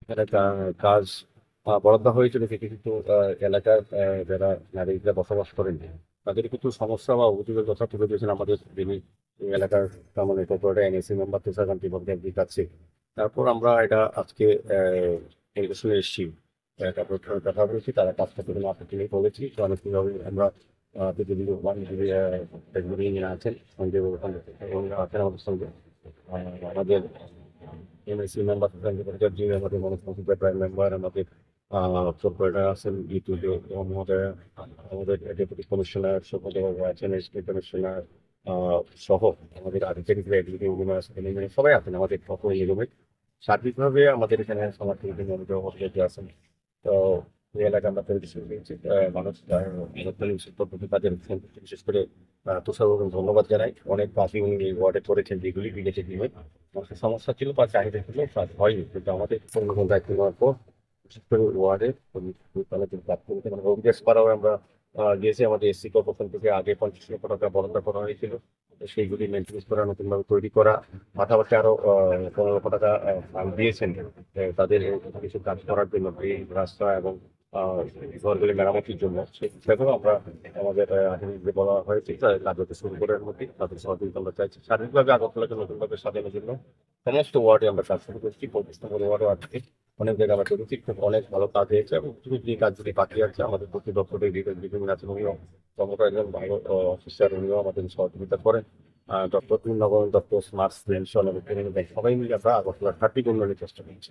এখানে কাজ বরাদ্দ হয়েছিল, কিন্তু কিন্তু এলাকার যারা নারীরা বসবাস করেন তাদের কিছু সমস্যা বা অভিযোগের কথা তুলে দিয়েছেন আমাদের যিনি এই এলাকার মানে কর্পোরেটর এনএসি মেম্বার তুষারকান্তি ভট্টাচার্যের কাছে। তারপর আমরা এটা আজকে নির্দেশনে এসেছি। তারপর কথা বলেছি, তারা কাজটা করে আপত্তি নেই বলেছি। তো আমি কিভাবে আমরা যদি ইঞ্জিনিয়ার আছেন সঞ্জয় বাবু আছেন আমাদের সঙ্গে, আমাদের এমএসসি মেম্বার জি, আমাদের মনোজ প্রাইম মেম্বার, আমাদের কর্পোরেটর আছেন ইউটিউবে মহোদয়, আমাদের ডেপুটি কমিশনার সুখদেব আছেন, এসপি কমিশনার সহ আমাদের আধিকারিকরা এডিটিং ইঞ্জিনিয়ার সবাই আছেন আমাদের সকল নিগমে। সার্বিকভাবে আমাদের এখানে সমাজ মনোযোগ আছেন। তো এই এলাকা আমরা তৈরি শুরু করেছি। মানুষ পদ্ধতি কাজে রয়েছেন। বিশেষ করে তুষারবাবু ধন্যবাদ জানাই, অনেক কাজই উনি এই ওয়ার্ডে করেছেন যেগুলি বিদেশে দিয়ে মানুষের সমস্যা ছিল বা চাহিদা ছিল কাজ হয়নি, কিন্তু আমাদের সংগঠন দায়িত্ব নেওয়ার পর বিশেষ করে ওয়ার্ডে তাহলে কিন্তু কাজ করতে মানে অভিদেশ করাও আমরা গিয়েছি। আমাদের এসসি কর্পোরেশন থেকে আগে 50 লক্ষ টাকা বরাদ্দ করা হয়েছিল, তো সেইগুলি মেনটেন্স করা, নতুনভাবে তৈরি করা, পাশাপাশি আরো 15 লক্ষ টাকা ফান্ড দিয়েছেন তাদের কিছু কাজ করার জন্য, এই রাস্তা এবং ঘরগুলি মেরামতির জন্য। সেই হিসাবেও আমরা আমাদের যে বলা হয়েছে কাজ হতে শুরু করার মধ্যে তাদের সহযোগিতা আমরা চাইছি। শারীরিকভাবে আগরতলাকে নতুনভাবে সাজানোর জন্য সমস্ত ওয়ার্ডে আমরা কাজ শুরু করছি। 25 নম্বর ওয়ার্ডও আজকে অনেক জায়গায় আমরা করেছি, খুব অনেক ভালো কাজ হয়েছে। এবং কিছু যে কাজগুলি বাকি আছে আমাদের প্রতি দপ্তরের বিভিন্ন আছে, উনিও চমৎকার একজন ভালো অফিসার, উনিও আমাদের সহযোগিতা করেন। ডক্টর নগর, ডক্টর স্মার্ট পেনশন এবং সবাই মিলে আমরা আগরতলার 30 উন্নয়নের চেষ্টা করছি।